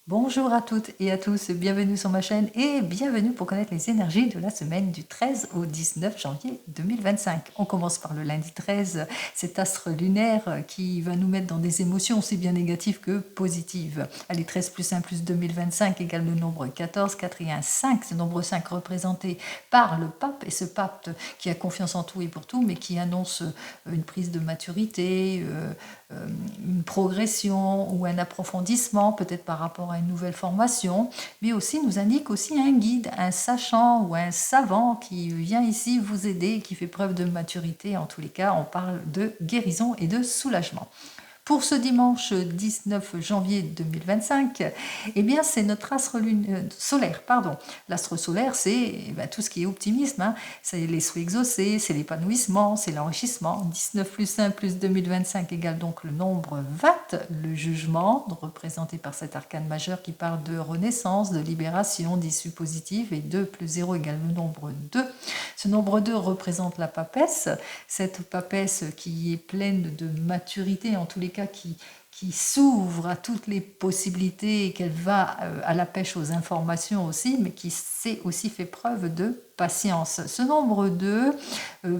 Bonjour à toutes et à tous, bienvenue sur ma chaîne et bienvenue pour connaître les énergies de la semaine du 13 au 19 janvier 2025. On commence par le lundi 13, cet astre lunaire qui va nous mettre dans des émotions aussi bien négatives que positives. Allez, 13 plus 1 plus 2025 égale le nombre 14, 4 et 1, 5, ce nombre 5 représenté par le pape, et ce pape qui a confiance en tout et pour tout, mais qui annonce une prise de maturité, une progression ou un approfondissement peut-être par rapport à une nouvelle formation, mais aussi nous indique aussi un guide, un sachant ou un savant qui vient ici vous aider, qui fait preuve de maturité. En tous les cas, on parle de guérison et de soulagement. Pour ce dimanche 19 janvier 2025, eh bien c'est notre astre solaire. L'astre solaire, c'est tout ce qui est optimisme, hein. C'est les souhaits exaucés, c'est l'épanouissement, c'est l'enrichissement. 19 plus 1 plus 2025 égale donc le nombre 20, le jugement, représenté par cet arcane majeur qui parle de renaissance, de libération, d'issue positive, et 2 plus 0 égale le nombre 2. Ce nombre 2 représente la papesse, cette papesse qui est pleine de maturité, en tous les cas qui s'ouvre à toutes les possibilités, qu'elle va à la pêche aux informations aussi, mais qui s'est aussi fait preuve de patience. Ce nombre 2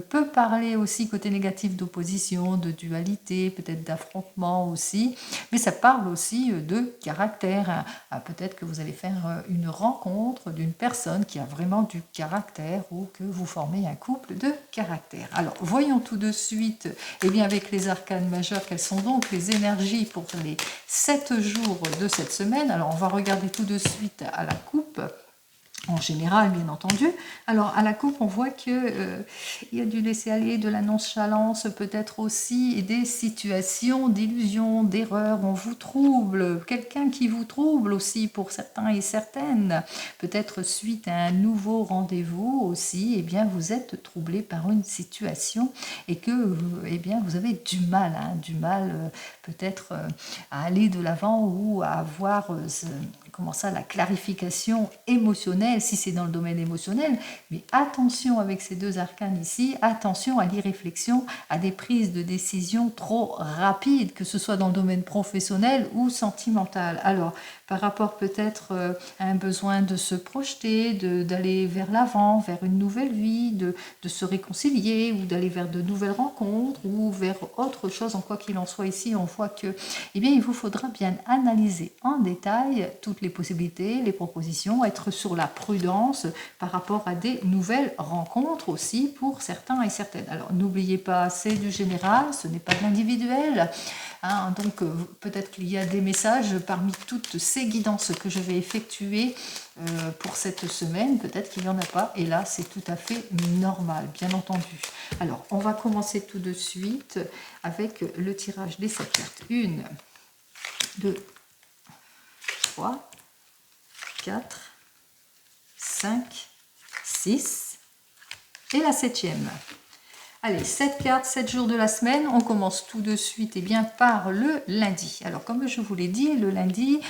peut parler aussi côté négatif d'opposition, de dualité, peut-être d'affrontement aussi, mais ça parle aussi de caractère. Peut-être que vous allez faire une rencontre d'une personne qui a vraiment du caractère ou que vous formez un couple de caractère. Alors, voyons tout de suite, avec les arcanes majeures, quelles sont donc les énergies pour les 7 jours de cette semaine. Alors, on va regarder tout de suite à la coupe. En général, bien entendu. Alors, à la coupe, on voit qu'il y a du laisser-aller, de la nonchalance, peut-être aussi, et des situations d'illusion, d'erreur. On vous trouble, quelqu'un qui vous trouble aussi pour certains et certaines. Peut-être suite à un nouveau rendez-vous aussi, vous êtes troublé par une situation et que vous avez du mal, peut-être à aller de l'avant ou à avoir la clarification émotionnelle, si c'est dans le domaine émotionnel, mais attention avec ces deux arcanes ici, attention à l'irréflexion, à des prises de décision trop rapides, que ce soit dans le domaine professionnel ou sentimental. Alors, par rapport peut-être à un besoin de se projeter, d'aller vers l'avant, vers une nouvelle vie, de se réconcilier ou d'aller vers de nouvelles rencontres ou vers autre chose, en quoi qu'il en soit ici, on voit que il vous faudra bien analyser en détail toutes les possibilités, les propositions, être sur la prudence par rapport à des nouvelles rencontres aussi pour certains et certaines. Alors n'oubliez pas, c'est du général, ce n'est pas de l'individuel. Donc peut-être qu'il y a des messages parmi toutes ces guidances que je vais effectuer pour cette semaine, peut-être qu'il n'y en a pas, et là c'est tout à fait normal, bien entendu. Alors on va commencer tout de suite avec le tirage des 7 cartes. 1, 2, 3, 4, 5, 6 et la 7e. Allez, 7 cartes, 7 jours de la semaine. On commence tout de suite par le lundi. Alors, comme je vous l'ai dit, le lundi,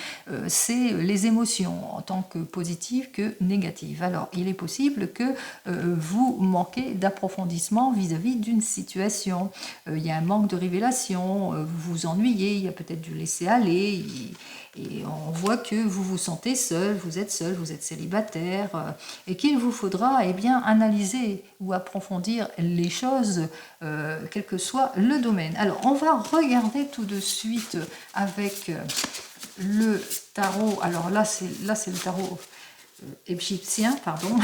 c'est les émotions en tant que positives que négatives. Alors, il est possible que vous manquez d'approfondissement vis-à-vis d'une situation. Il y a un manque de révélation, vous vous ennuyez, il y a peut-être du laisser-aller. Et on voit que vous vous sentez seul, vous êtes célibataire, et qu'il vous faudra analyser ou approfondir les choses, quel que soit le domaine. Alors, on va regarder tout de suite avec le tarot. Alors là, c'est le tarot égyptien, pardon.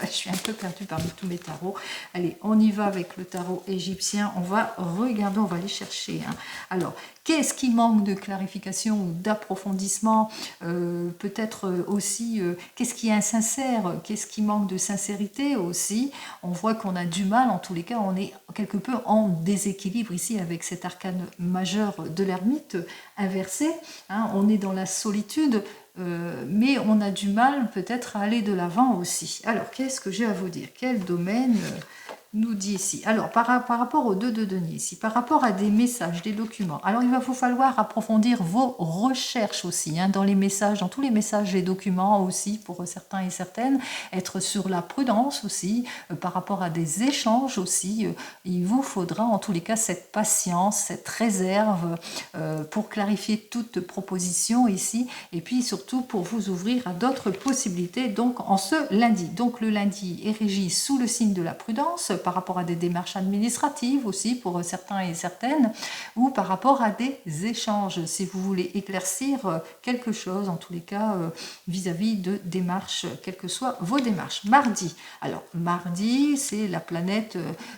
Je suis un peu perdue parmi tous mes tarots. Allez, on y va avec le tarot égyptien. On va regarder, on va aller chercher. Alors, qu'est-ce qui manque de clarification ou d'approfondissement? Peut-être aussi, qu'est-ce qui est insincère? Qu'est-ce qui manque de sincérité aussi? On voit qu'on a du mal, en tous les cas, on est quelque peu en déséquilibre ici avec cet arcane majeur de l'ermite inversé. On est dans la solitude. Mais on a du mal peut-être à aller de l'avant aussi. Alors, qu'est-ce que j'ai à vous dire? Quel domaine nous dit ici. Alors, par rapport aux 2 de denier ici, par rapport à des messages, des documents, alors il va vous falloir approfondir vos recherches aussi, hein, dans les messages, dans tous les messages et documents aussi, pour certains et certaines, être sur la prudence aussi, par rapport à des échanges aussi. Il vous faudra en tous les cas cette patience, cette réserve pour clarifier toute proposition ici, et puis surtout pour vous ouvrir à d'autres possibilités, donc en ce lundi. Donc le lundi est régi sous le signe de la prudence, par rapport à des démarches administratives aussi pour certains et certaines, ou par rapport à des échanges, si vous voulez éclaircir quelque chose, en tous les cas vis-à-vis de démarches, quelles que soient vos démarches. Mardi, alors mardi, c'est la planète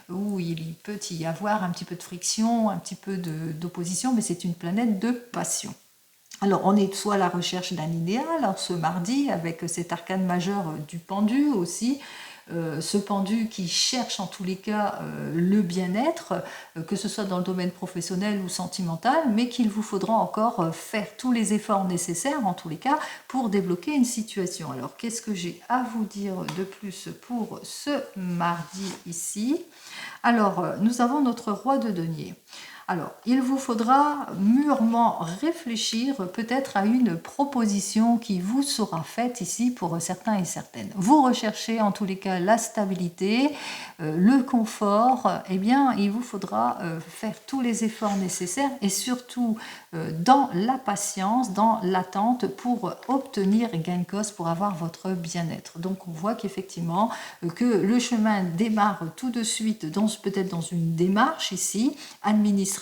où il peut y avoir un petit peu de friction, un petit peu d'opposition, mais c'est une planète de passion. Alors, on est soit à la recherche d'un idéal, ce mardi, avec cet arcane majeur du pendu aussi, ce pendu qui cherche en tous les cas le bien-être, que ce soit dans le domaine professionnel ou sentimental, mais qu'il vous faudra encore faire tous les efforts nécessaires en tous les cas pour débloquer une situation. Alors qu'est-ce que j'ai à vous dire de plus pour ce mardi ici? Alors nous avons notre roi de denier. Alors, il vous faudra mûrement réfléchir peut-être à une proposition qui vous sera faite ici pour certains et certaines. Vous recherchez en tous les cas la stabilité, le confort, eh bien, il vous faudra faire tous les efforts nécessaires et surtout dans la patience, dans l'attente pour obtenir gain de cause, pour avoir votre bien-être. Donc, on voit qu'effectivement, que le chemin démarre tout de suite, peut-être dans une démarche ici, administrative,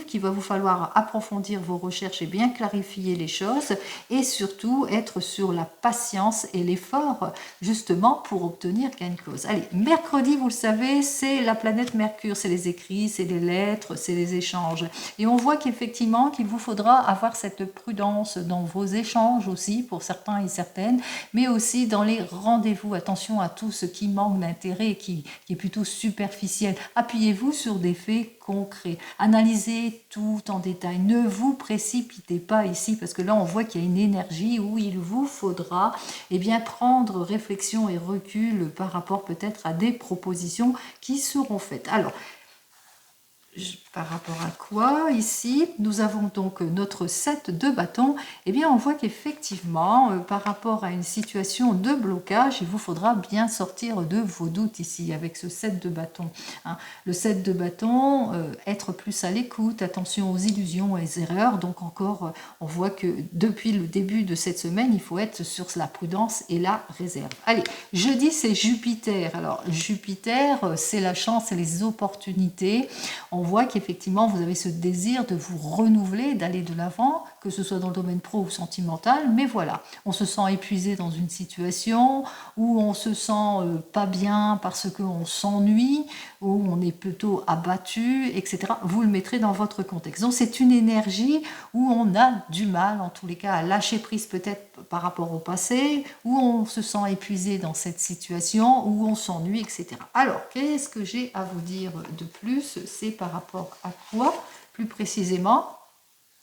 qu'il va vous falloir approfondir vos recherches et bien clarifier les choses et surtout être sur la patience et l'effort justement pour obtenir gain de cause. Allez, mercredi, vous le savez, c'est la planète Mercure, c'est les écrits, c'est les lettres, c'est les échanges. Et on voit qu'effectivement qu'il vous faudra avoir cette prudence dans vos échanges aussi pour certains et certaines, mais aussi dans les rendez-vous. Attention à tout ce qui manque d'intérêt, qui est plutôt superficiel. Appuyez-vous sur des faits concret. Analysez tout en détail. Ne vous précipitez pas ici parce que là, on voit qu'il y a une énergie où il vous faudra bien, prendre réflexion et recul par rapport peut-être à des propositions qui seront faites. Alors, par rapport à quoi ici nous avons donc notre 7 de bâton. Eh bien on voit qu'effectivement par rapport à une situation de blocage, il vous faudra bien sortir de vos doutes ici avec ce 7 de bâton, hein. Le 7 de bâton, être plus à l'écoute, attention aux illusions et aux erreurs. Donc encore on voit que depuis le début de cette semaine il faut être sur la prudence et la réserve. Allez, jeudi c'est Jupiter. Alors Jupiter c'est la chance et les opportunités. On voit qu'effectivement, vous avez ce désir de vous renouveler, d'aller de l'avant, que ce soit dans le domaine pro ou sentimental, mais voilà, on se sent épuisé dans une situation où on se sent pas bien parce qu'on s'ennuie, où on est plutôt abattu, etc. Vous le mettrez dans votre contexte. Donc c'est une énergie où on a du mal, en tous les cas, à lâcher prise peut-être par rapport au passé, où on se sent épuisé dans cette situation, où on s'ennuie, etc. Alors, qu'est-ce que j'ai à vous dire de plus? C'est par rapport à quoi, plus précisément?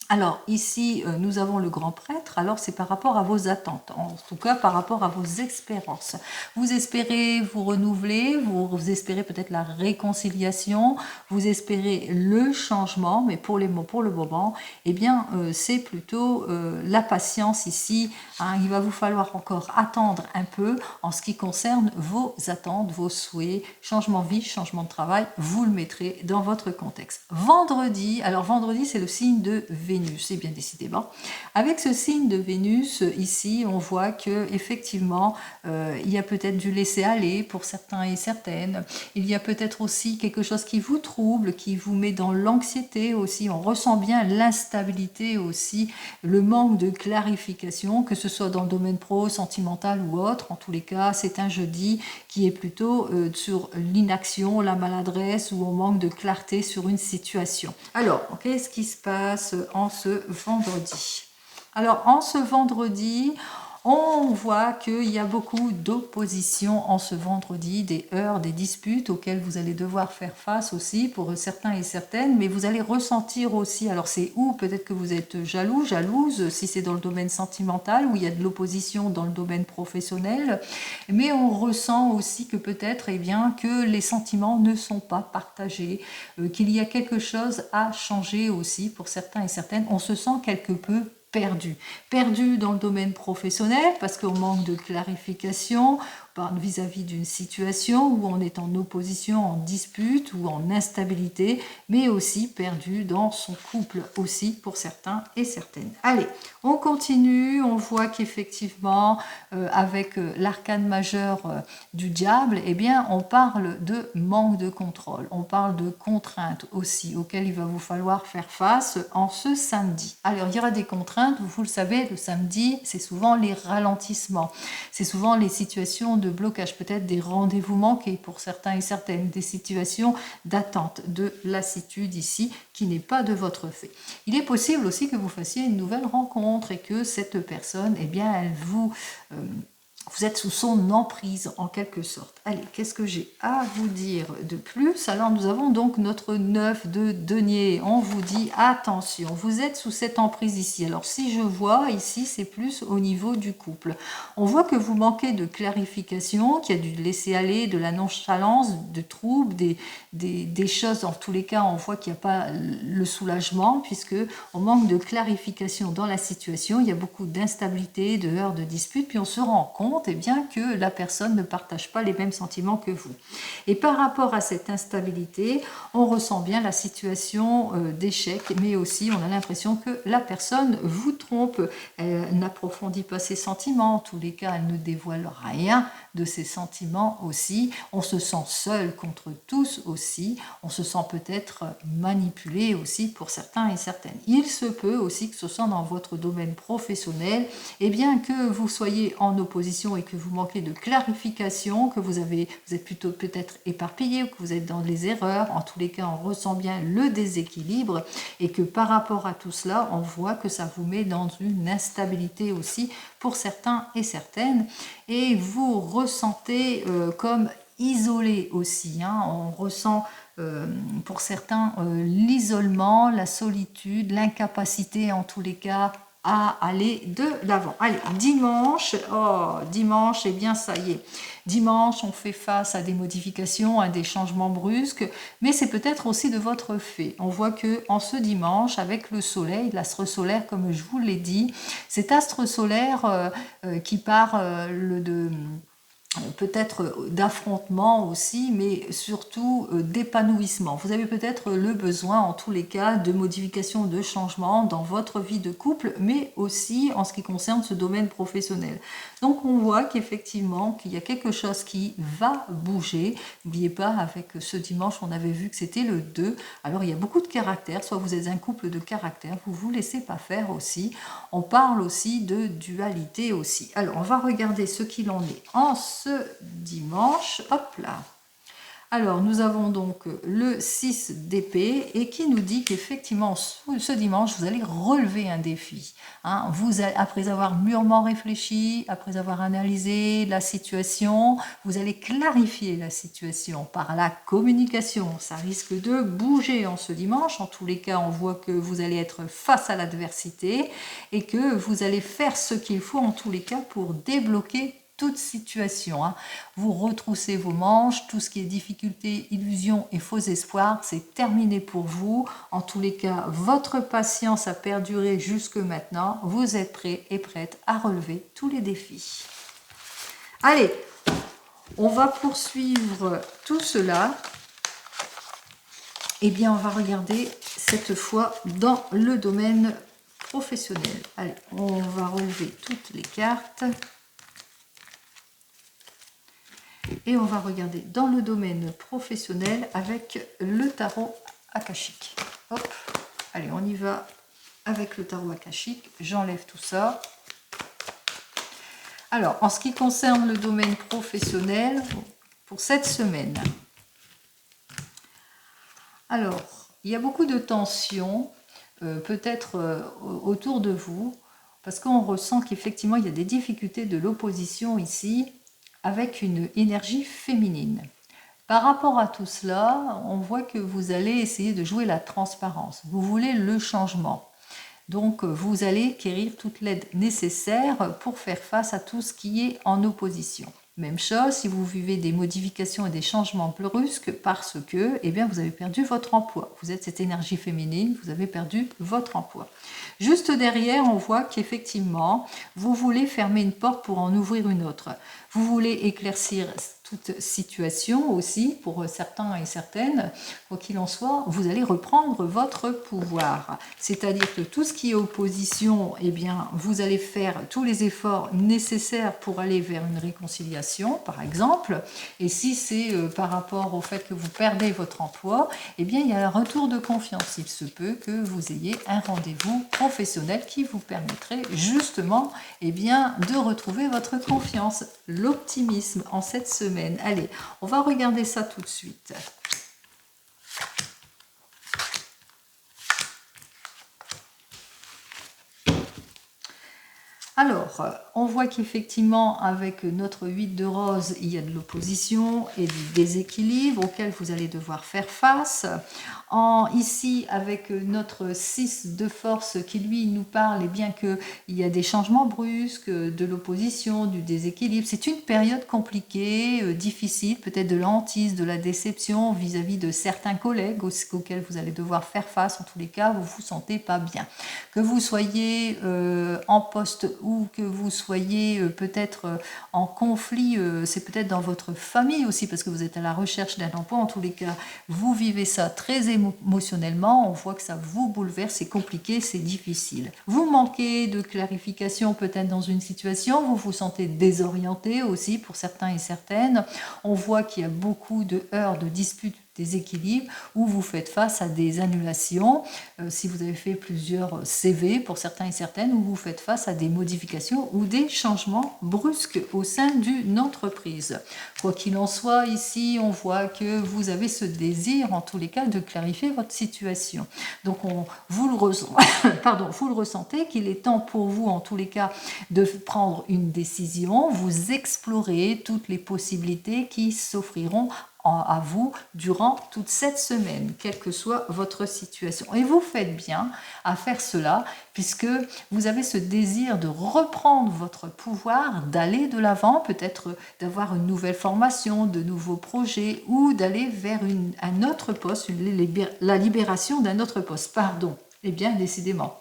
Alors ici, nous avons le grand prêtre, alors c'est par rapport à vos attentes, en tout cas par rapport à vos espérances. Vous espérez vous renouveler, vous espérez peut-être la réconciliation, vous espérez le changement, mais pour le moment, eh bien c'est plutôt la patience ici, hein. Il va vous falloir encore attendre un peu en ce qui concerne vos attentes, vos souhaits, changement de vie, changement de travail, vous le mettrez dans votre contexte. Vendredi, alors vendredi c'est le signe de Vénus, c'est bien décidément. Avec ce signe de Vénus, ici, on voit que effectivement, il y a peut-être du laisser-aller pour certains et certaines. Il y a peut-être aussi quelque chose qui vous trouble, qui vous met dans l'anxiété aussi. On ressent bien l'instabilité aussi, le manque de clarification, que ce soit dans le domaine pro, sentimental ou autre. En tous les cas, c'est un jeudi qui est plutôt sur l'inaction, la maladresse, ou on manque de clarté sur une situation. Alors, qu'est-ce qui se passe en ce vendredi? Alors, en ce vendredi, On voit qu'il y a beaucoup d'opposition en ce vendredi, des heurts, des disputes auxquelles vous allez devoir faire face aussi pour certains et certaines, mais vous allez ressentir aussi, alors c'est où peut-être que vous êtes jaloux, jalouse, si c'est dans le domaine sentimental, où il y a de l'opposition dans le domaine professionnel, mais on ressent aussi que peut-être eh bien, que les sentiments ne sont pas partagés, qu'il y a quelque chose à changer aussi pour certains et certaines. On se sent quelque peu perdu dans le domaine professionnel parce qu'on manque de clarification vis-à-vis d'une situation où on est en opposition, en dispute ou en instabilité, mais aussi perdu dans son couple aussi pour certains et certaines. Allez, on continue, on voit qu'effectivement avec l'arcane majeur du diable, eh bien on parle de manque de contrôle, on parle de contraintes aussi auxquelles il va vous falloir faire face en ce samedi. Alors il y aura des contraintes, vous le savez, le samedi c'est souvent les ralentissements, c'est souvent les situations de blocage, peut-être des rendez-vous manqués pour certains et certaines, des situations d'attente, de lassitude ici, qui n'est pas de votre fait. Il est possible aussi que vous fassiez une nouvelle rencontre et que cette personne, eh bien, elle vous êtes sous son emprise en quelque sorte. Allez, qu'est-ce que j'ai à vous dire de plus? Alors nous avons donc notre 9 de denier. On vous dit attention, vous êtes sous cette emprise ici. Alors si je vois ici, c'est plus au niveau du couple. On voit que vous manquez de clarification, qu'il y a du laisser aller, de la nonchalance, de troubles, des choses. En tous les cas, on voit qu'il n'y a pas le soulagement puisque on manque de clarification dans la situation. Il y a beaucoup d'instabilité, de heurts, de disputes. Puis on se rend compte eh bien, que la personne ne partage pas les mêmes sentiments que vous. Et par rapport à cette instabilité, on ressent bien la situation d'échec, mais aussi on a l'impression que la personne vous trompe. Elle n'approfondit pas ses sentiments, en tous les cas, elle ne dévoile rien de ses sentiments aussi. On se sent seul contre tous aussi. On se sent peut-être manipulé aussi pour certains et certaines. Il se peut aussi que ce soit dans votre domaine professionnel, et bien que vous soyez en opposition et que vous manquez de clarification, que vous êtes plutôt peut-être éparpillé ou que vous êtes dans les erreurs. En tous les cas, on ressent bien le déséquilibre et que par rapport à tout cela, on voit que ça vous met dans une instabilité aussi pour certains et certaines. Et vous ressentez comme isolé aussi. On ressent pour certains l'isolement, la solitude, l'incapacité en tous les cas à aller de l'avant. Allez, dimanche, dimanche, eh bien ça y est. Dimanche, on fait face à des modifications, à des changements brusques, mais c'est peut-être aussi de votre fait. On voit que en ce dimanche, avec le soleil, l'astre solaire, comme je vous l'ai dit, cet astre solaire qui parle de peut-être d'affrontement aussi, mais surtout d'épanouissement. Vous avez peut-être le besoin, en tous les cas, de modification, de changement dans votre vie de couple, mais aussi en ce qui concerne ce domaine professionnel. Donc on voit qu'effectivement, qu'il y a quelque chose qui va bouger. N'oubliez pas, avec ce dimanche, on avait vu que c'était le 2. Alors il y a beaucoup de caractères, soit vous êtes un couple de caractères, vous vous laissez pas faire aussi. On parle aussi de dualité aussi. Alors on va regarder ce qu'il en est en ce dimanche. Hop là. Alors, nous avons donc le 6 d'épée et qui nous dit qu'effectivement, ce dimanche, vous allez relever un défi. Après avoir mûrement réfléchi, après avoir analysé la situation, vous allez clarifier la situation par la communication. Ça risque de bouger en ce dimanche. En tous les cas, on voit que vous allez être face à l'adversité et que vous allez faire ce qu'il faut en tous les cas pour débloquer toute situation. Vous retroussez vos manches, tout ce qui est difficulté, illusion et faux espoirs, c'est terminé pour vous. En tous les cas, votre patience a perduré jusque maintenant. Vous êtes prêts et prêtes à relever tous les défis. Allez, on va poursuivre tout cela. Eh bien, on va regarder cette fois dans le domaine professionnel. Allez, on va relever toutes les cartes. Et on va regarder dans le domaine professionnel avec le tarot akashique. Hop, allez, on y va avec le tarot akashique. J'enlève tout ça. Alors, en ce qui concerne le domaine professionnel, pour cette semaine, alors, il y a beaucoup de tensions, peut-être autour de vous. parce qu'on ressent qu'effectivement, il y a des difficultés de l'opposition ici, avec une énergie féminine. Par rapport à tout cela, on voit que vous allez essayer de jouer la transparence. Vous voulez le changement. Donc, vous allez acquérir toute l'aide nécessaire pour faire face à tout ce qui est en opposition. Même chose si vous vivez des modifications et des changements brusques parce que eh bien, vous avez perdu votre emploi. Vous êtes cette énergie féminine, vous avez perdu votre emploi. Juste derrière, on voit qu'effectivement, vous voulez fermer une porte pour en ouvrir une autre. Vous voulez éclaircir toute situation aussi, pour certains et certaines, quoi qu'il en soit, vous allez reprendre votre pouvoir. C'est-à-dire que tout ce qui est opposition, eh bien, vous allez faire tous les efforts nécessaires pour aller vers une réconciliation, par exemple. Et si c'est par rapport au fait que vous perdez votre emploi, eh bien, il y a un retour de confiance. Il se peut que vous ayez un rendez-vous professionnel qui vous permettrait justement, eh bien, de retrouver votre confiance, l'optimisme en cette semaine. Allez, on va regarder ça tout de suite. Alors, on voit qu'effectivement, avec notre 8 de rose, il y a de l'opposition et du déséquilibre auquel vous allez devoir faire face. Ici, avec notre 6 de force qui, lui, nous parle eh bien qu'il y a des changements brusques, de l'opposition, du déséquilibre. C'est une période compliquée, difficile, peut-être de l'hantise, de la déception vis-à-vis de certains collègues auxquels vous allez devoir faire face. En tous les cas, vous ne vous sentez pas bien. Que vous soyez en poste ou que vous soyez peut-être en conflit, c'est peut-être dans votre famille aussi, parce que vous êtes à la recherche d'un emploi. En tous les cas, vous vivez ça très émotionnellement. On voit que ça vous bouleverse, c'est compliqué, c'est difficile. Vous manquez de clarification peut-être dans une situation, vous vous sentez désorienté aussi pour certains et certaines. On voit qu'il y a beaucoup de heurts, de disputes, des équilibres où vous faites face à des annulations, si vous avez fait plusieurs CV pour certains et certaines, où vous faites face à des modifications ou des changements brusques au sein d'une entreprise. Quoi qu'il en soit, ici, on voit que vous avez ce désir, en tous les cas, de clarifier votre situation. Donc, vous le ressentez qu'il est temps pour vous, en tous les cas, de prendre une décision. Vous explorez toutes les possibilités qui s'offriront à vous durant toute cette semaine, quelle que soit votre situation. Et vous faites bien à faire cela, puisque vous avez ce désir de reprendre votre pouvoir, d'aller de l'avant, peut-être d'avoir une nouvelle formation, de nouveaux projets, ou d'aller vers un autre poste, la libération d'un autre poste. Pardon. Eh bien, décidément.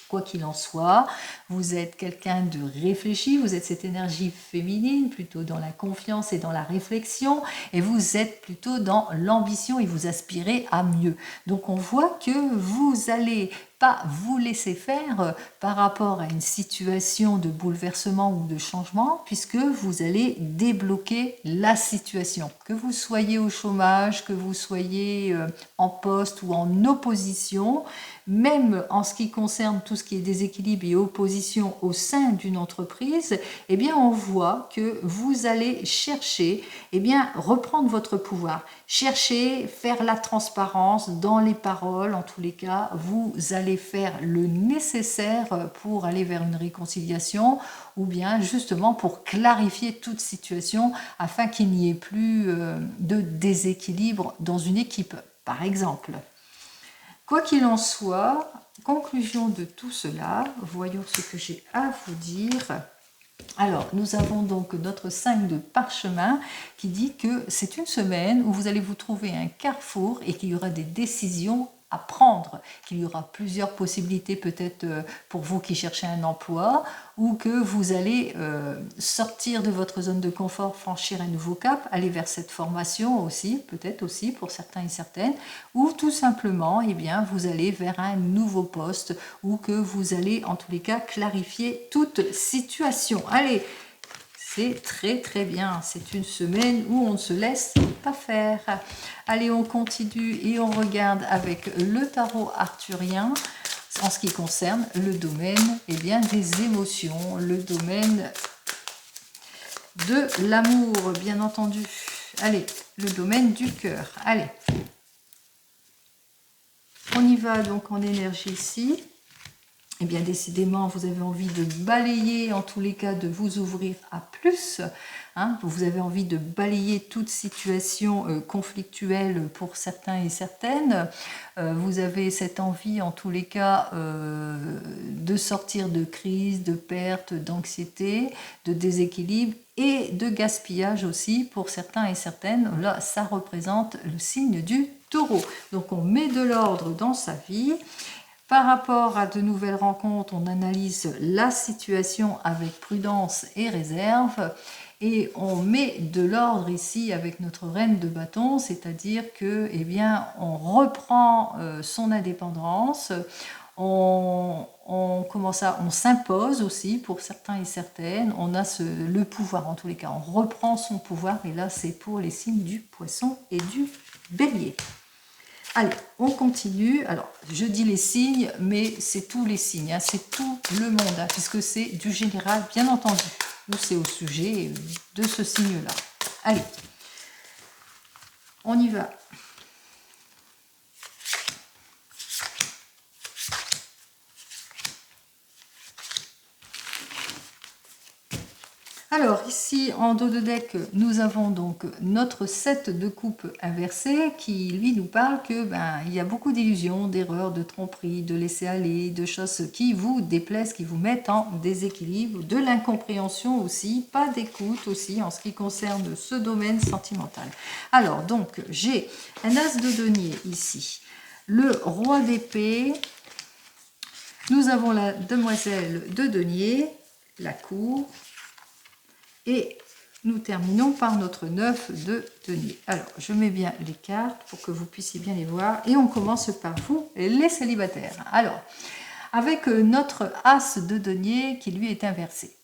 Quoi qu'il en soit, vous êtes quelqu'un de réfléchi, vous êtes cette énergie féminine, plutôt dans la confiance et dans la réflexion, et vous êtes plutôt dans l'ambition et vous aspirez à mieux. Donc on voit que vous allez pas vous laisser faire par rapport à une situation de bouleversement ou de changement, puisque vous allez débloquer la situation. Que vous soyez au chômage, que vous soyez en poste ou en opposition, même en ce qui concerne tout ce qui est déséquilibre et opposition au sein d'une entreprise, eh bien on voit que vous allez chercher, eh bien reprendre votre pouvoir, chercher, faire la transparence dans les paroles. En tous les cas, vous allez faire le nécessaire pour aller vers une réconciliation ou bien justement pour clarifier toute situation afin qu'il n'y ait plus de déséquilibre dans une équipe, par exemple. Quoi qu'il en soit, conclusion de tout cela, voyons ce que j'ai à vous dire. Alors, nous avons donc notre 5 de parchemin qui dit que c'est une semaine où vous allez vous trouver un carrefour et qu'il y aura des décisions à prendre, qu'il y aura plusieurs possibilités peut-être pour vous qui cherchez un emploi ou que vous allez sortir de votre zone de confort, franchir un nouveau cap, aller vers cette formation aussi, peut-être aussi pour certains et certaines, ou tout simplement, eh bien, vous allez vers un nouveau poste ou que vous allez en tous les cas clarifier toute situation. Allez, c'est très très bien, c'est une semaine où on ne se laisse pas faire. Allez, on continue et on regarde avec le tarot arthurien en ce qui concerne le domaine eh bien, des émotions, le domaine de l'amour, bien entendu. Allez, le domaine du cœur. Allez, on y va donc en énergie ici. eh bien décidément, vous avez envie de balayer, en tous les cas, de vous ouvrir à plus. Hein, vous avez envie de balayer toute situation conflictuelle pour certains et certaines. Vous avez cette envie, en tous les cas, de sortir de crise, de perte, d'anxiété, de déséquilibre et de gaspillage aussi pour certains et certaines. Là, ça représente le signe du Taureau. Donc on met de l'ordre dans sa vie. Par rapport à de nouvelles rencontres, on analyse la situation avec prudence et réserve et on met de l'ordre ici avec notre reine de bâton, c'est-à-dire que, eh bien, on reprend son indépendance, on s'impose aussi pour certains et certaines, on a le pouvoir en tous les cas, on reprend son pouvoir et là c'est pour les signes du Poisson et du Bélier. Allez, on continue. Alors, je dis les signes, mais c'est tous les signes, hein, c'est tout le monde, hein, puisque c'est du général, bien entendu, ou c'est au sujet de ce signe-là. Allez, on y va. Alors ici en dos de deck, nous avons donc notre 7 de coupe inversé qui lui nous parle que il y a beaucoup d'illusions, d'erreurs, de tromperies, de laisser aller, de choses qui vous déplaisent, qui vous mettent en déséquilibre, de l'incompréhension aussi, pas d'écoute aussi en ce qui concerne ce domaine sentimental. Alors donc j'ai un as de denier ici, le roi d'épée, nous avons la demoiselle de denier, la cour, et nous terminons par notre 9 de denier. Alors, je mets bien les cartes pour que vous puissiez bien les voir. Et on commence par vous, les célibataires. Alors, avec notre as de denier qui lui est inversé,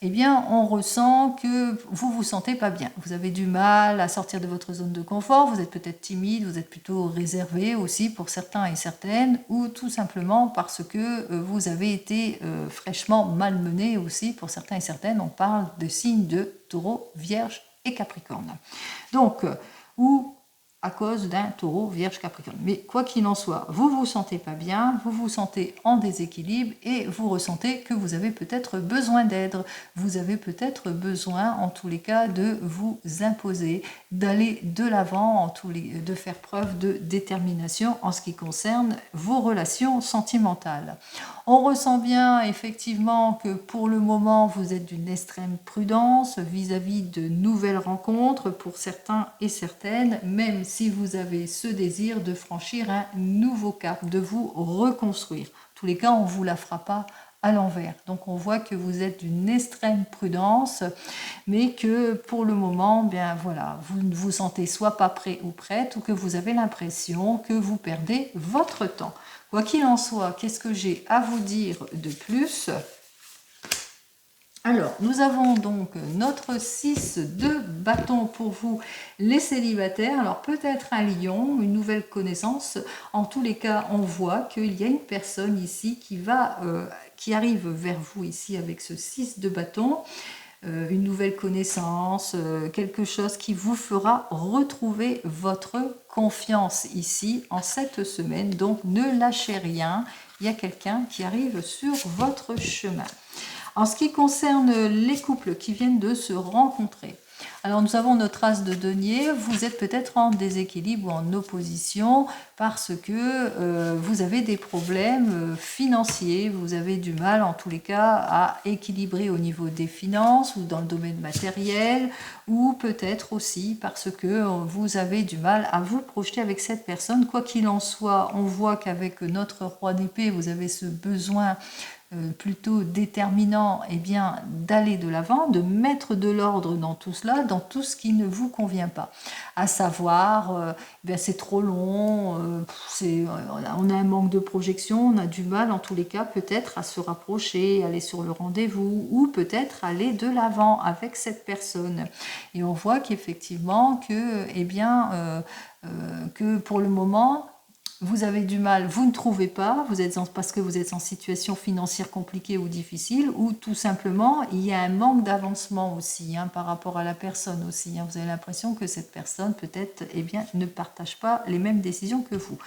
eh bien, on ressent que vous vous sentez pas bien. Vous avez du mal à sortir de votre zone de confort, vous êtes peut-être timide, vous êtes plutôt réservé aussi pour certains et certaines, ou tout simplement parce que vous avez été fraîchement malmené aussi pour certains et certaines. On parle de signes de Taureau, Vierge et Capricorne. Donc, ou à cause d'un Taureau, Vierge, Capricorne. Mais quoi qu'il en soit, vous vous sentez pas bien, vous vous sentez en déséquilibre et vous ressentez que vous avez peut-être besoin d'aide. Vous avez peut-être besoin, en tous les cas, de vous imposer, d'aller de l'avant, de faire preuve de détermination en ce qui concerne vos relations sentimentales. On ressent bien effectivement que pour le moment, vous êtes d'une extrême prudence vis-à-vis de nouvelles rencontres pour certains et certaines, même si vous avez ce désir de franchir un nouveau cap, de vous reconstruire. En tous les cas, on ne vous la fera pas à l'envers. Donc on voit que vous êtes d'une extrême prudence, mais que pour le moment, bien voilà, vous ne vous sentez soit pas prêt ou prête, ou que vous avez l'impression que vous perdez votre temps. Quoi qu'il en soit, qu'est-ce que j'ai à vous dire de plus ? Alors, nous avons donc notre 6 de bâton pour vous, les célibataires. Alors, peut-être un lion, une nouvelle connaissance. En tous les cas, on voit qu'il y a une personne ici qui arrive vers vous ici avec ce 6 de bâton. Une nouvelle connaissance, quelque chose qui vous fera retrouver votre confiance ici en cette semaine. Donc, ne lâchez rien. Il y a quelqu'un qui arrive sur votre chemin. En ce qui concerne les couples qui viennent de se rencontrer, alors nous avons notre as de denier, vous êtes peut-être en déséquilibre ou en opposition parce que vous avez des problèmes financiers, vous avez du mal en tous les cas à équilibrer au niveau des finances ou dans le domaine matériel, ou peut-être aussi parce que vous avez du mal à vous projeter avec cette personne. Quoi qu'il en soit, on voit qu'avec notre roi d'épée, vous avez ce besoin plutôt déterminant bien, d'aller de l'avant, de mettre de l'ordre dans tout cela, dans tout ce qui ne vous convient pas. À savoir, c'est trop long, on a un manque de projection, on a du mal en tous les cas peut-être à se rapprocher, aller sur le rendez-vous ou peut-être aller de l'avant avec cette personne. Et on voit qu'effectivement que pour le moment, vous avez du mal, vous ne trouvez pas, parce que vous êtes en situation financière compliquée ou difficile, ou tout simplement, il y a un manque d'avancement aussi par rapport à la personne aussi. Vous avez l'impression que cette personne, peut-être, ne partage pas les mêmes décisions que vous.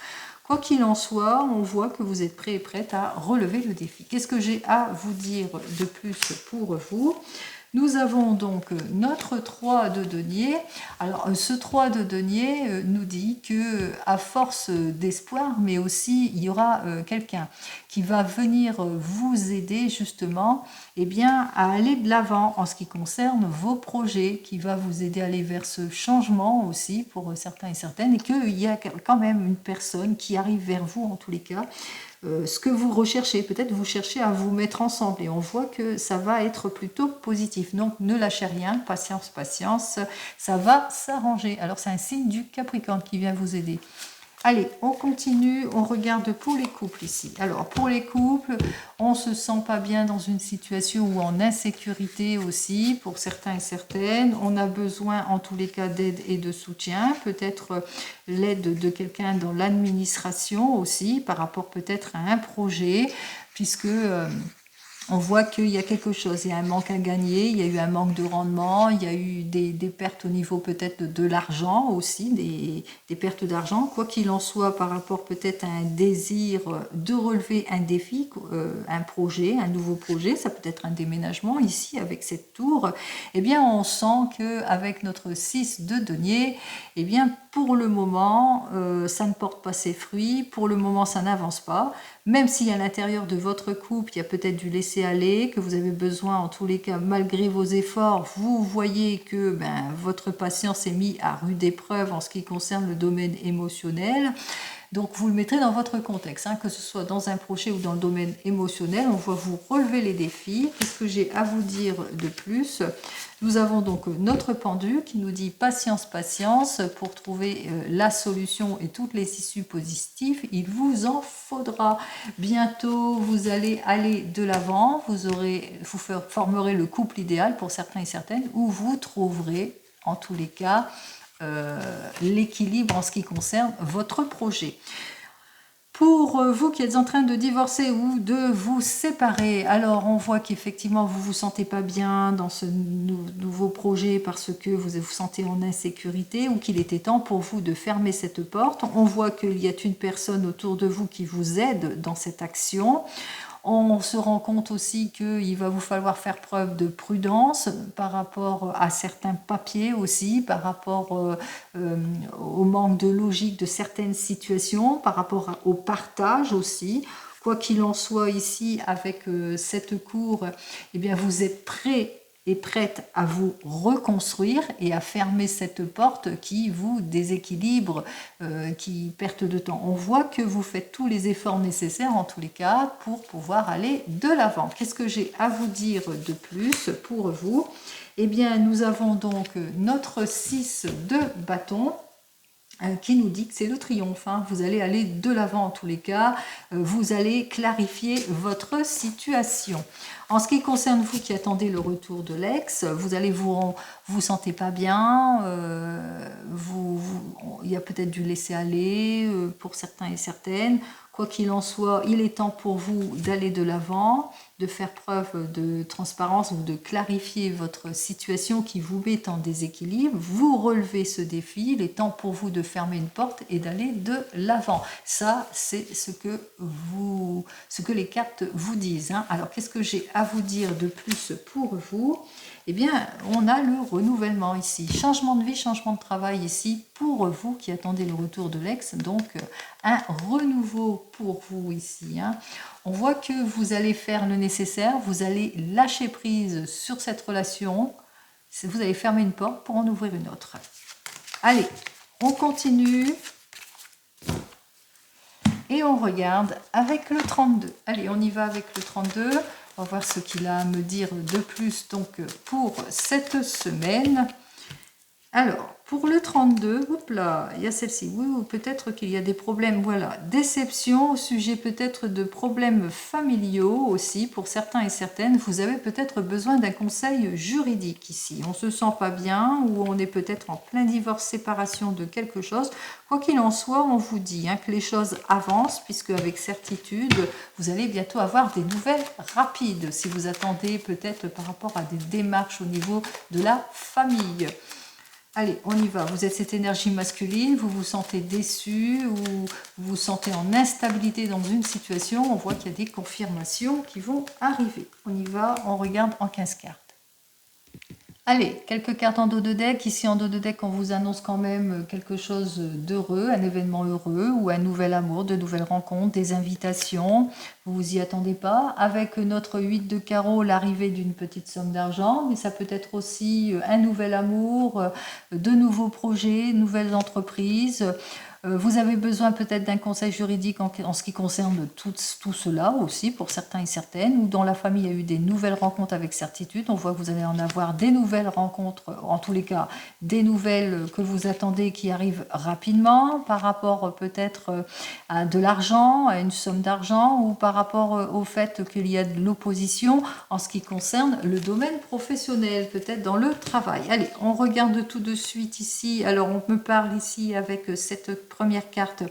Quoi qu'il en soit, on voit que vous êtes prêt et prête à relever le défi. Qu'est-ce que j'ai à vous dire de plus pour vous? Nous avons donc notre 3 de denier. Alors ce 3 de denier nous dit que à force d'espoir, mais aussi il y aura quelqu'un qui va venir vous aider justement à aller de l'avant en ce qui concerne vos projets, qui va vous aider à aller vers ce changement aussi pour certains et certaines, et qu'il y a quand même une personne qui arrive vers vous en tous les cas. Ce que vous recherchez, peut-être vous cherchez à vous mettre ensemble et on voit que ça va être plutôt positif. Donc ne lâchez rien, patience, patience, ça va s'arranger. Alors c'est un signe du Capricorne qui vient vous aider. Allez, on continue, on regarde pour les couples ici. Alors, pour les couples, on ne se sent pas bien dans une situation ou en insécurité aussi, pour certains et certaines. On a besoin, en tous les cas, d'aide et de soutien. Peut-être l'aide de quelqu'un dans l'administration aussi, par rapport peut-être à un projet, puisque... on voit qu'il y a quelque chose, il y a un manque à gagner, il y a eu un manque de rendement, il y a eu des pertes au niveau peut-être de l'argent aussi, des pertes d'argent, quoi qu'il en soit par rapport peut-être à un désir de relever un défi, un projet, un nouveau projet, ça peut être un déménagement ici avec cette tour, eh bien on sent qu'avec notre 6 de denier, eh bien pour le moment ça ne porte pas ses fruits, pour le moment ça n'avance pas, même si à l'intérieur de votre couple, il y a peut-être du laisser-aller, que vous avez besoin, en tous les cas, malgré vos efforts, vous voyez que votre patience est mise à rude épreuve en ce qui concerne le domaine émotionnel. Donc vous le mettrez dans votre contexte, que ce soit dans un projet ou dans le domaine émotionnel, on va vous relever les défis. Qu'est-ce que j'ai à vous dire de plus? Nous avons donc notre pendu qui nous dit patience, patience pour trouver la solution et toutes les issues positives. Il vous en faudra. Bientôt, vous allez aller de l'avant. Vous formerez le couple idéal pour certains et certaines où vous trouverez, en tous les cas, l'équilibre en ce qui concerne votre projet. Pour vous qui êtes en train de divorcer ou de vous séparer, alors on voit qu'effectivement vous vous sentez pas bien dans ce nouveau projet parce que vous vous sentez en insécurité ou qu'il était temps pour vous de fermer cette porte. On voit qu'il y a une personne autour de vous qui vous aide dans cette action. On se rend compte aussi qu'il va vous falloir faire preuve de prudence par rapport à certains papiers aussi, par rapport au manque de logique de certaines situations, par rapport au partage aussi. Quoi qu'il en soit ici, avec cette cour, eh bien vous êtes prêts et prête à vous reconstruire et à fermer cette porte qui vous déséquilibre, qui perte de temps. On voit que vous faites tous les efforts nécessaires en tous les cas pour pouvoir aller de l'avant. Qu'est-ce que j'ai à vous dire de plus pour vous? Eh bien, nous avons donc notre 6 de bâton qui nous dit que c'est le triomphe. Vous allez aller de l'avant en tous les cas, vous allez clarifier votre situation. En ce qui concerne vous qui attendez le retour de l'ex, vous allez vous sentez pas bien, il y a peut-être du laisser-aller pour certains et certaines. Quoi qu'il en soit, il est temps pour vous d'aller de l'avant, de faire preuve de transparence ou de clarifier votre situation qui vous met en déséquilibre. Vous relevez ce défi, il est temps pour vous de fermer une porte et d'aller de l'avant. Ça, c'est ce que les cartes vous disent. Alors, qu'est-ce que j'ai à vous dire de plus pour vous? Eh bien, on a le renouvellement ici. Changement de vie, changement de travail ici pour vous qui attendez le retour de l'ex. Donc, un renouveau pour vous ici. On voit que vous allez faire le nécessaire, vous allez lâcher prise sur cette relation. Vous allez fermer une porte pour en ouvrir une autre. Allez, on continue. Et on regarde avec le 32. Allez, on y va avec le 32. On va voir ce qu'il a à me dire de plus donc pour cette semaine. Alors, pour le 32, hop là, il y a celle-ci. Oui, ou peut-être qu'il y a des problèmes, voilà. Déception au sujet peut-être de problèmes familiaux aussi, pour certains et certaines. Vous avez peut-être besoin d'un conseil juridique ici. On ne se sent pas bien ou on est peut-être en plein divorce, séparation de quelque chose. Quoi qu'il en soit, on vous dit que les choses avancent, puisque avec certitude, vous allez bientôt avoir des nouvelles rapides, si vous attendez peut-être par rapport à des démarches au niveau de la famille. Allez, on y va. Vous êtes cette énergie masculine, vous vous sentez déçu ou vous vous sentez en instabilité dans une situation. On voit qu'il y a des confirmations qui vont arriver. On y va, on regarde en 15 cartes. Allez, quelques cartes en dos de deck. Ici, en dos de deck, on vous annonce quand même quelque chose d'heureux, un événement heureux ou un nouvel amour, de nouvelles rencontres, des invitations. Vous vous y attendez pas. Avec notre 8 de carreau, l'arrivée d'une petite somme d'argent, mais ça peut être aussi un nouvel amour, de nouveaux projets, nouvelles entreprises. Vous avez besoin peut-être d'un conseil juridique en ce qui concerne tout cela aussi, pour certains et certaines, ou dans la famille il y a eu des nouvelles rencontres avec certitude. On voit que vous allez en avoir des nouvelles rencontres, en tous les cas, des nouvelles que vous attendez qui arrivent rapidement, par rapport peut-être à de l'argent, à une somme d'argent, ou par rapport au fait qu'il y a de l'opposition en ce qui concerne le domaine professionnel, peut-être dans le travail. Allez, on regarde tout de suite ici. Alors, on me parle ici avec cette première carte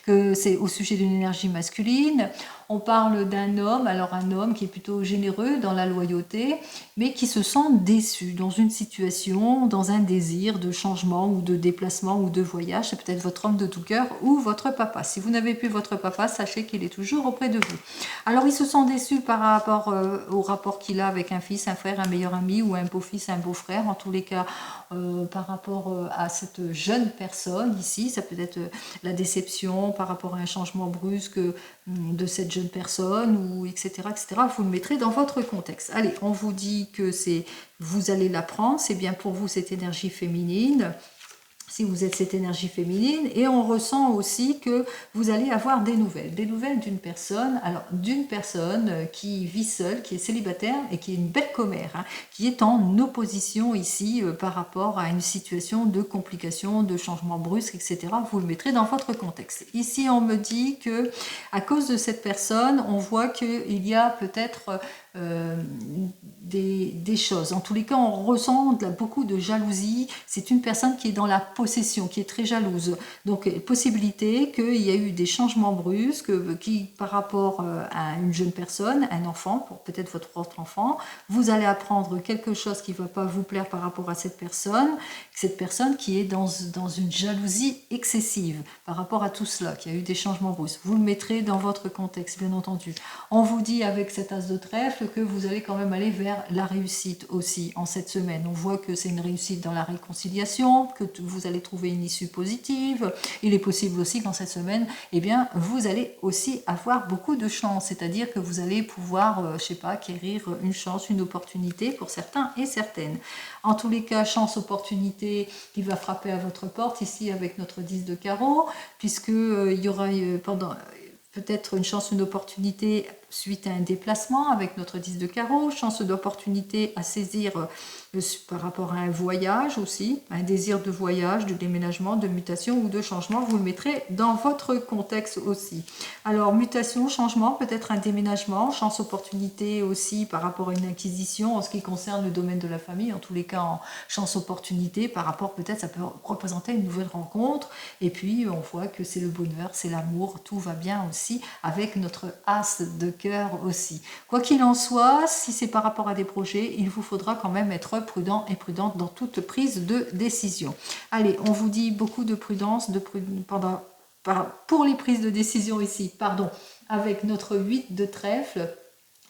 que c'est au sujet d'une énergie masculine. On parle d'un homme, alors un homme qui est plutôt généreux dans la loyauté, mais qui se sent déçu dans une situation, dans un désir de changement ou de déplacement ou de voyage. C'est peut-être votre homme de tout cœur ou votre papa. Si vous n'avez plus votre papa, sachez qu'il est toujours auprès de vous. Alors il se sent déçu par rapport au rapport qu'il a avec un fils, un frère, un meilleur ami ou un beau-fils, un beau-frère. En tous les cas, par rapport à cette jeune personne ici, ça peut être la déception par rapport à un changement brusque de cette jeune personne, ou etc., etc. Vous le mettrez dans votre contexte. Allez, on vous dit que vous allez l'apprendre, c'est bien pour vous cette énergie féminine, si vous êtes cette énergie féminine, et on ressent aussi que vous allez avoir des nouvelles d'une personne, alors d'une personne qui vit seule, qui est célibataire et qui est une belle commère, hein, qui est en opposition ici par rapport à une situation de complications, de changements brusques, etc. Vous le mettrez dans votre contexte. Ici, on me dit que à cause de cette personne, on voit qu'il y a peut-être des choses. En tous les cas, on ressent beaucoup de jalousie. C'est une personne qui est dans la possession, qui est très jalouse. Donc, possibilité qu'il y a eu des changements brusques qui, par rapport à une jeune personne, un enfant, pour peut-être votre autre enfant, vous allez apprendre quelque chose qui ne va pas vous plaire par rapport à cette personne qui est dans une jalousie excessive par rapport à tout cela, qui a eu des changements brusques. Vous le mettrez dans votre contexte, bien entendu. On vous dit avec cet as de trèfle que vous allez quand même aller vers la réussite aussi en cette semaine. On voit que c'est une réussite dans la réconciliation, que vous allez trouver une issue positive. Il est possible aussi qu'en cette semaine, eh bien, vous allez aussi avoir beaucoup de chance, c'est-à-dire que vous allez pouvoir, je sais pas, acquérir une chance, une opportunité pour certains et certaines. En tous les cas, chance, opportunité qui va frapper à votre porte ici avec notre 10 de carreau, puisque il y aura pendant peut-être une chance, une opportunité suite à un déplacement avec notre 10 de carreau, chance d'opportunité à saisir par rapport à un voyage aussi, un désir de voyage, de déménagement, de mutation ou de changement, vous le mettrez dans votre contexte aussi. Alors mutation, changement, peut-être un déménagement, chance, opportunité aussi par rapport à une acquisition en ce qui concerne le domaine de la famille, en tous les cas en chance, opportunité par rapport peut-être ça peut représenter une nouvelle rencontre, et puis on voit que c'est le bonheur, c'est l'amour, tout va bien aussi avec notre as de cœur aussi. Quoi qu'il en soit, si c'est par rapport à des projets, il vous faudra quand même être prudent et prudente dans toute prise de décision. Allez, on vous dit beaucoup de prudence pour les prises de décision ici, avec notre 8 de trèfle,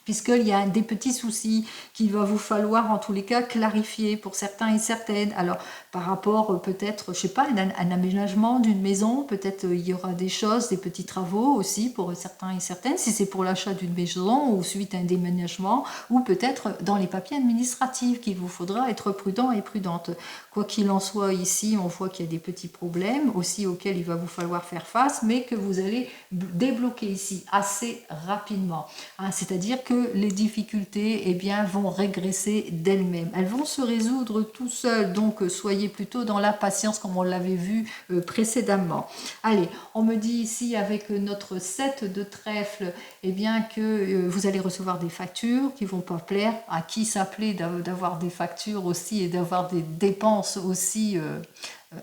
puisqu'il y a des petits soucis qu'il va vous falloir en tous les cas clarifier pour certains et certaines. Alors par rapport peut-être, je sais pas, un aménagement d'une maison, peut-être il y aura des choses, des petits travaux aussi pour certains et certaines, si c'est pour l'achat d'une maison ou suite à un déménagement, ou peut-être dans les papiers administratifs qu'il vous faudra être prudent et prudente. Quoi qu'il en soit, ici on voit qu'il y a des petits problèmes aussi auxquels il va vous falloir faire face, mais que vous allez débloquer ici assez rapidement. Hein, c'est-à-dire que les difficultés eh bien, vont régresser d'elles-mêmes. Elles vont se résoudre tout seules, donc soyez plutôt dans la patience comme on l'avait vu précédemment. Allez, on me dit ici avec notre 7 de trèfle eh bien, que vous allez recevoir des factures qui ne vont pas plaire. À qui ça plaît d'avoir des factures aussi et d'avoir des dépenses aussi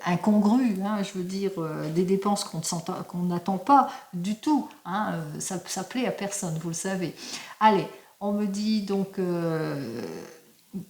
incongrues, hein, je veux dire des dépenses qu'on n'attend pas du tout, hein, ça plaît à personne, vous le savez. Allez, on me dit donc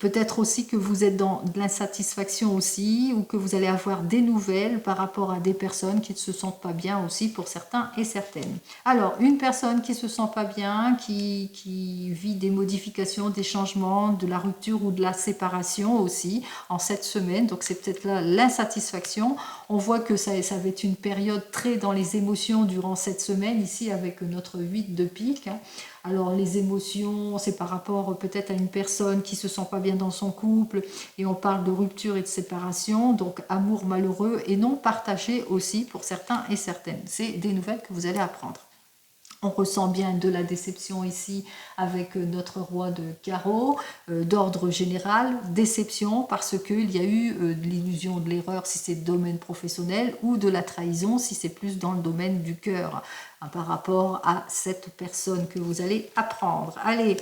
Peut-être aussi que vous êtes dans de l'insatisfaction aussi, ou que vous allez avoir des nouvelles par rapport à des personnes qui ne se sentent pas bien aussi pour certains et certaines. Alors, une personne qui se sent pas bien, qui vit des modifications, des changements, de la rupture ou de la séparation aussi en cette semaine, donc c'est peut-être là l'insatisfaction. On voit que ça va être une période très dans les émotions durant cette semaine, ici avec notre 8 de pique. Alors les émotions, c'est par rapport peut-être à une personne qui se sent pas bien dans son couple, et on parle de rupture et de séparation, donc amour malheureux et non partagé aussi pour certains et certaines. C'est des nouvelles que vous allez apprendre. On ressent bien de la déception ici avec notre roi de carreau, d'ordre général, déception parce qu'il y a eu de l'illusion de l'erreur si c'est le domaine professionnel, ou de la trahison si c'est plus dans le domaine du cœur, hein, par rapport à cette personne que vous allez apprendre. Allez,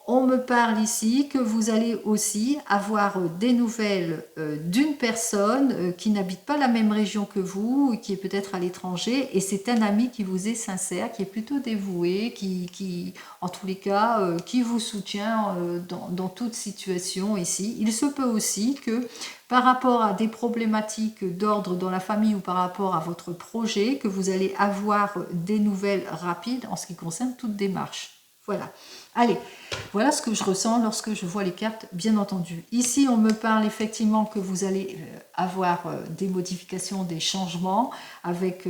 on me parle ici que vous allez aussi avoir des nouvelles d'une personne qui n'habite pas la même région que vous, qui est peut-être à l'étranger, et c'est un ami qui vous est sincère, qui est plutôt dévoué, qui en tous les cas, qui vous soutient dans toute situation ici. Il se peut aussi que par rapport à des problématiques d'ordre dans la famille ou par rapport à votre projet, que vous allez avoir des nouvelles rapides en ce qui concerne toute démarche. Voilà. Allez, voilà ce que je ressens lorsque je vois les cartes, bien entendu. Ici, on me parle effectivement que vous allez avoir des modifications, des changements avec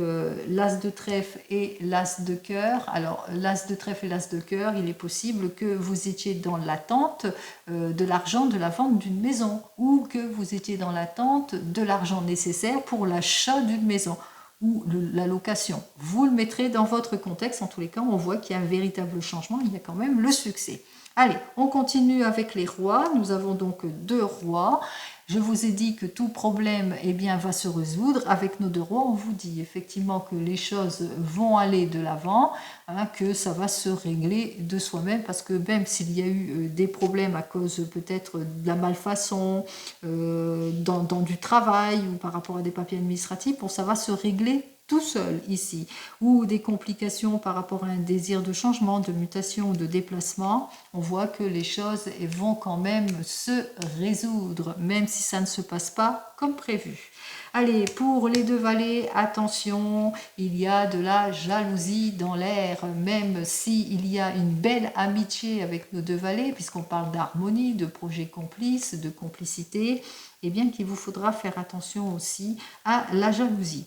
l'as de trèfle et l'as de cœur. Alors, l'as de trèfle et l'as de cœur, il est possible que vous étiez dans l'attente de l'argent de la vente d'une maison, ou que vous étiez dans l'attente de l'argent nécessaire pour l'achat d'une maison ou la location. Vous le mettrez dans votre contexte. En tous les cas, on voit qu'il y a un véritable changement, il y a quand même le succès. Allez, on continue avec les rois. Nous avons donc 2 rois. Je vous ai dit que tout problème va se résoudre. Avec nos 2 rois, on vous dit effectivement que les choses vont aller de l'avant, hein, que ça va se régler de soi-même, parce que même s'il y a eu des problèmes à cause peut-être de la malfaçon, dans du travail ou par rapport à des papiers administratifs, bon, ça va se régler tout seul ici, ou des complications par rapport à un désir de changement, de mutation, de déplacement, on voit que les choses vont quand même se résoudre, même si ça ne se passe pas comme prévu. Allez, pour les 2 valets, attention, il y a de la jalousie dans l'air, même s'il y a une belle amitié avec nos 2 valets, puisqu'on parle d'harmonie, de projet complice, de complicité, et bien qu'il vous faudra faire attention aussi à la jalousie.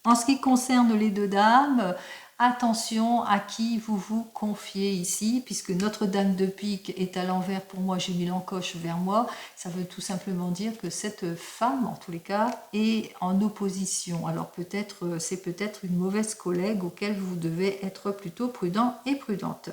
En ce qui concerne les 2 dames, attention à qui vous vous confiez ici, puisque notre dame de pique est à l'envers pour moi, j'ai mis l'encoche vers moi. Ça veut tout simplement dire que cette femme, en tous les cas, est en opposition. Alors peut-être, c'est peut-être une mauvaise collègue auquel vous devez être plutôt prudent et prudente.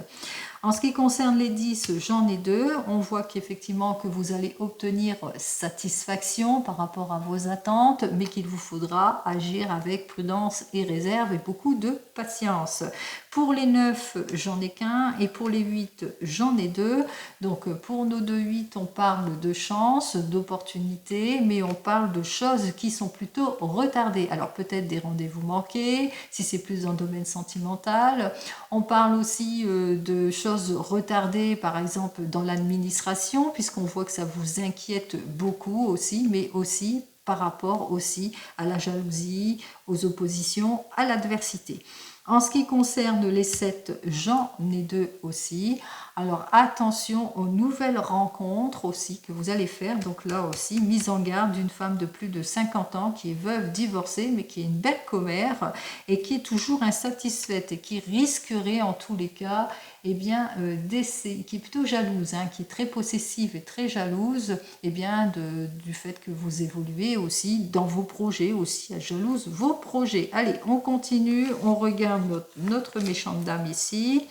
En ce qui concerne les 10, j'en ai 2. On voit qu'effectivement que vous allez obtenir satisfaction par rapport à vos attentes, mais qu'il vous faudra agir avec prudence et réserve et beaucoup de patience. Pour les 9, j'en ai qu'un, et pour les 8, j'en ai 2. Donc pour nos 2 8, on parle de chance, d'opportunité, mais on parle de choses qui sont plutôt retardées. Alors peut-être des rendez-vous manqués, si c'est plus dans le domaine sentimental. On parle aussi de choses retardées, par exemple dans l'administration, puisqu'on voit que ça vous inquiète beaucoup aussi, mais aussi par rapport aussi à la jalousie, aux oppositions, à l'adversité. En ce qui concerne les 7, j'en ai 2 aussi. Alors attention aux nouvelles rencontres aussi que vous allez faire. Donc là aussi, mise en garde d'une femme de plus de 50 ans qui est veuve, divorcée, mais qui est une belle commère et qui est toujours insatisfaite et qui risquerait en tous les cas, qui est plutôt jalouse, hein, qui est très possessive et très jalouse, du fait que vous évoluez aussi dans vos projets, aussi à jalouse vos projets. Allez, on continue, on regarde notre méchante dame ici.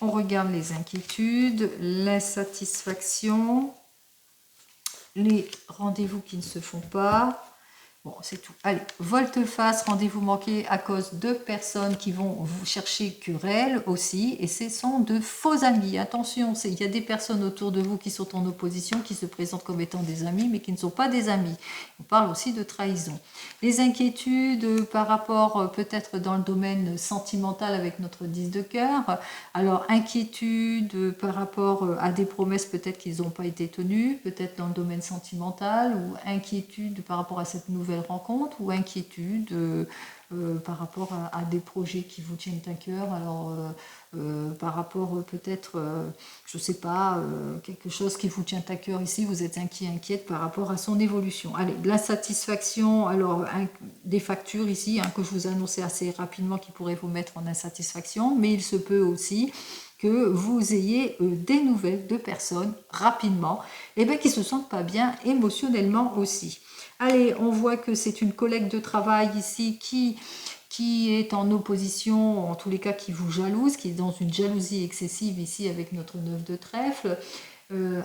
On regarde les inquiétudes, l'insatisfaction, les rendez-vous qui ne se font pas, Bon, c'est tout. Allez, volte-face, rendez-vous manqué à cause de personnes qui vont vous chercher querelle aussi. Et ce sont de faux amis. Attention, il y a des personnes autour de vous qui sont en opposition, qui se présentent comme étant des amis, mais qui ne sont pas des amis. On parle aussi de trahison. Les inquiétudes par rapport peut-être dans le domaine sentimental avec notre 10 de cœur. Alors, inquiétude par rapport à des promesses peut-être qui n'ont pas été tenues, peut-être dans le domaine sentimental, ou inquiétude par rapport à cette nouvelle rencontre, ou inquiétude par rapport à des projets qui vous tiennent à cœur. Alors, par rapport peut-être, je ne sais pas, quelque chose qui vous tient à cœur ici, vous êtes inquiète par rapport à son évolution. Allez, de l'insatisfaction, alors des factures ici, hein, que je vous annonçais assez rapidement qui pourraient vous mettre en insatisfaction, mais il se peut aussi que vous ayez des nouvelles de personnes rapidement, et bien qui ne se sentent pas bien émotionnellement aussi. Allez, on voit que c'est une collègue de travail ici qui est en opposition, en tous les cas qui vous jalouse, qui est dans une jalousie excessive ici avec notre 9 de trèfle,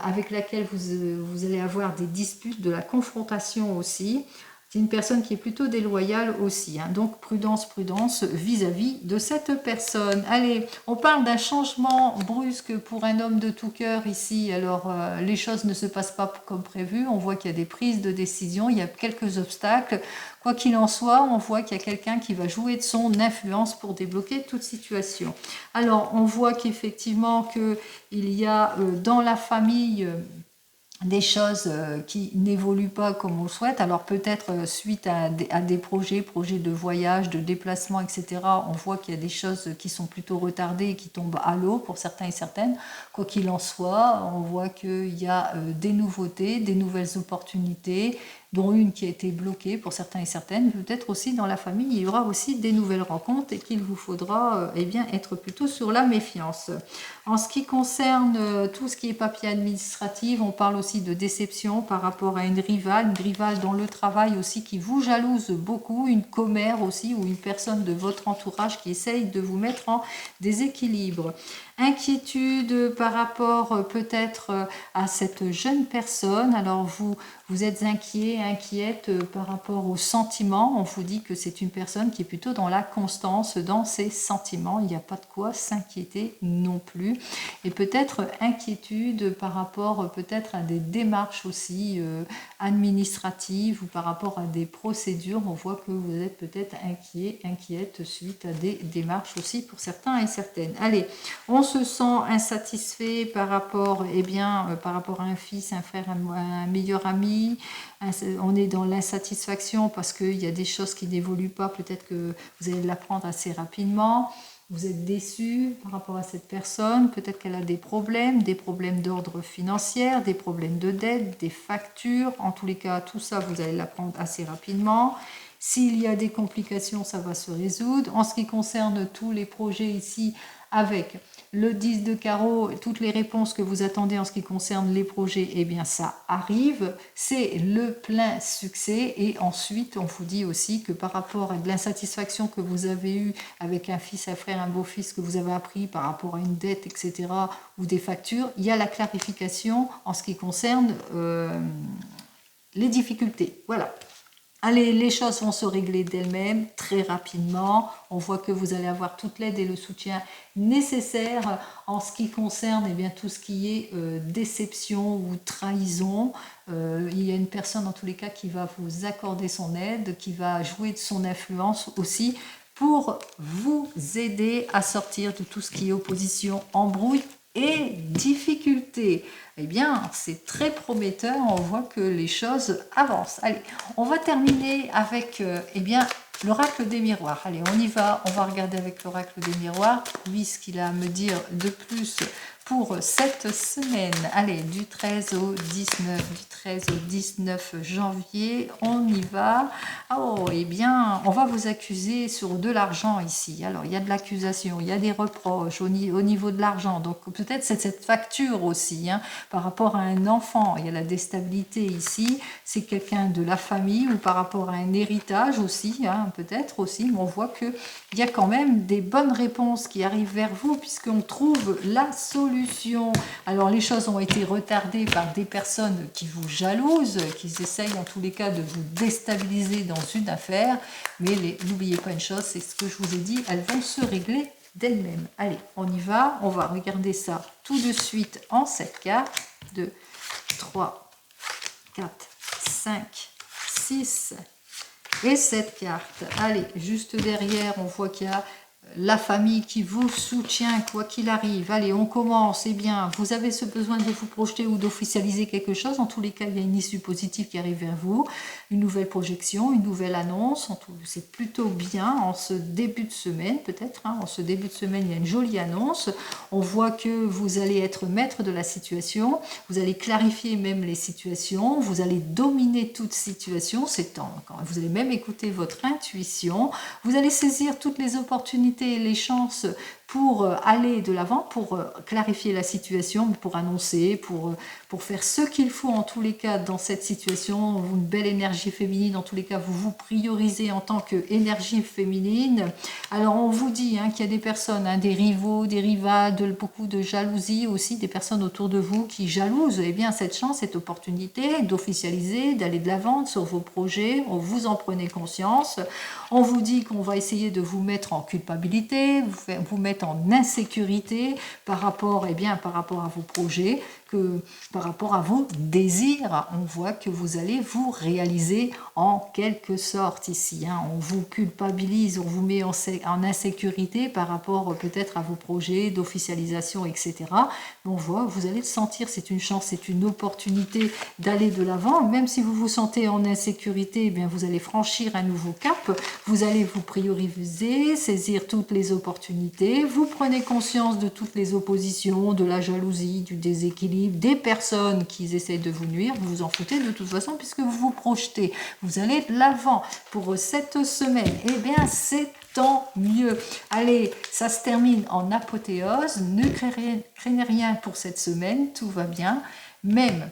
avec laquelle vous allez avoir des disputes, de la confrontation aussi. C'est une personne qui est plutôt déloyale aussi. Hein. Donc, prudence, prudence vis-à-vis de cette personne. Allez, on parle d'un changement brusque pour un homme de tout cœur ici. Alors, les choses ne se passent pas comme prévu. On voit qu'il y a des prises de décision, il y a quelques obstacles. Quoi qu'il en soit, on voit qu'il y a quelqu'un qui va jouer de son influence pour débloquer toute situation. Alors, on voit qu'effectivement, qu'il y a dans la famille des choses qui n'évoluent pas comme on le souhaite. Alors peut-être suite à des projets de voyage, de déplacement, etc., on voit qu'il y a des choses qui sont plutôt retardées et qui tombent à l'eau pour certains et certaines. Quoi qu'il en soit, on voit qu'il y a des nouveautés, des nouvelles opportunités, dont une qui a été bloquée pour certains et certaines. Peut-être aussi dans la famille, il y aura aussi des nouvelles rencontres et qu'il vous faudra eh bien, être plutôt sur la méfiance. En ce qui concerne tout ce qui est papier administratif, on parle aussi de déception par rapport à une rivale dans le travail aussi qui vous jalouse beaucoup, une commère aussi ou une personne de votre entourage qui essaye de vous mettre en déséquilibre. Inquiétude par rapport peut-être à cette jeune personne. Alors vous êtes inquiète par rapport aux sentiments. On vous dit que c'est une personne qui est plutôt dans la constance, dans ses sentiments. Il n'y a pas de quoi s'inquiéter non plus. Et peut-être inquiétude par rapport peut-être à des démarches aussi administratives ou par rapport à des procédures. On voit que vous êtes peut-être inquiète suite à des démarches aussi pour certains et certaines. Allez, on se sent insatisfait par rapport, par rapport à un fils, un frère, un meilleur ami. On est dans l'insatisfaction parce qu'il y a des choses qui n'évoluent pas. Peut-être que vous allez l'apprendre assez rapidement. Vous êtes déçu par rapport à cette personne. Peut-être qu'elle a des problèmes d'ordre financier, des problèmes de dette, des factures. En tous les cas, tout ça, vous allez l'apprendre assez rapidement. S'il y a des complications, ça va se résoudre. En ce qui concerne tous les projets ici, avec le 10 de carreau, toutes les réponses que vous attendez en ce qui concerne les projets, eh bien ça arrive, c'est le plein succès. Et ensuite, on vous dit aussi que par rapport à de l'insatisfaction que vous avez eue avec un fils, un frère, un beau-fils que vous avez appris par rapport à une dette, etc., ou des factures, il y a la clarification en ce qui concerne les difficultés. Voilà. Allez, les choses vont se régler d'elles-mêmes très rapidement. On voit que vous allez avoir toute l'aide et le soutien nécessaires en ce qui concerne tout ce qui est déception ou trahison. Il y a une personne dans tous les cas qui va vous accorder son aide, qui va jouer de son influence aussi pour vous aider à sortir de tout ce qui est opposition, embrouille et difficultés. Eh bien, c'est très prometteur, on voit que les choses avancent. Allez, on va terminer avec l'oracle des miroirs. Allez, on y va, on va regarder avec l'oracle des miroirs, lui, ce qu'il a à me dire de plus pour cette semaine. Allez, du 13 au 19 janvier, on y va. Oh, eh bien, on va vous accuser sur de l'argent ici. Alors, il y a de l'accusation, il y a des reproches au niveau de l'argent. Donc, peut-être c'est cette facture aussi, hein, par rapport à un enfant. Il y a la déstabilité ici. C'est quelqu'un de la famille ou par rapport à un héritage aussi, hein, peut-être aussi. Mais on voit qu'il y a quand même des bonnes réponses qui arrivent vers vous puisqu'on trouve la solution. solution. Alors les choses ont été retardées par des personnes qui vous jalousent, qui essayent en tous les cas de vous déstabiliser dans une affaire, mais n'oubliez pas une chose, c'est ce que je vous ai dit, elles vont se régler d'elles-mêmes. Allez, on y va, on va regarder ça tout de suite en 7 cartes. 2, 3, 4, 5, 6 et 7 cartes. Allez, juste derrière, on voit qu'il y a la famille qui vous soutient quoi qu'il arrive. Allez, on commence. Eh bien, vous avez ce besoin de vous projeter ou d'officialiser quelque chose. En tous les cas, il y a une issue positive qui arrive vers vous. Une nouvelle projection, une nouvelle annonce. C'est plutôt bien en ce début de semaine, peut-être. Hein, en ce début de semaine, il y a une jolie annonce. On voit que vous allez être maître de la situation. Vous allez clarifier même les situations. Vous allez dominer toute situation. Vous allez même écouter votre intuition. Vous allez saisir toutes les opportunités et les chances pour aller de l'avant, pour clarifier la situation, pour annoncer, pour faire ce qu'il faut en tous les cas dans cette situation. Une belle énergie féminine, en tous les cas, vous vous priorisez en tant qu'énergie féminine. Alors on vous dit qu'il y a des personnes, des rivaux, des rivales, beaucoup de jalousie aussi, des personnes autour de vous qui jalousent. Eh bien cette chance, cette opportunité d'officialiser, d'aller de l'avant sur vos projets, vous en prenez conscience. On vous dit qu'on va essayer de vous mettre en culpabilité, vous mettre en insécurité par rapport à vos projets, par rapport à vos désirs. On voit que vous allez vous réaliser en quelque sorte ici. On vous culpabilise, on vous met en insécurité par rapport peut-être à vos projets d'officialisation, etc. On voit, vous allez le sentir, c'est une chance, c'est une opportunité d'aller de l'avant. Même si vous vous sentez en insécurité, eh bien vous allez franchir un nouveau cap, vous allez vous prioriser, saisir toutes les opportunités, vous prenez conscience de toutes les oppositions, de la jalousie, du déséquilibre, des personnes qui essaient de vous nuire, vous vous en foutez de toute façon puisque vous vous projetez, vous allez de l'avant. Pour cette semaine, eh bien c'est tant mieux. Allez, ça se termine en apothéose, ne craignez rien pour cette semaine, tout va bien, même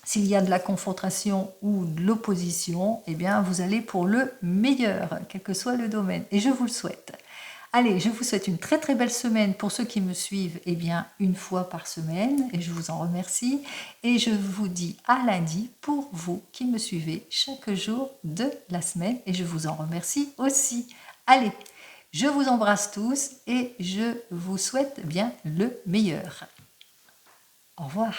s'il y a de la confrontation ou de l'opposition, eh bien vous allez pour le meilleur, quel que soit le domaine, et je vous le souhaite. Allez, je vous souhaite une très très belle semaine pour ceux qui me suivent, eh bien une fois par semaine, et je vous en remercie. Et je vous dis à lundi pour vous qui me suivez chaque jour de la semaine, et je vous en remercie aussi. Allez, je vous embrasse tous et je vous souhaite bien le meilleur. Au revoir.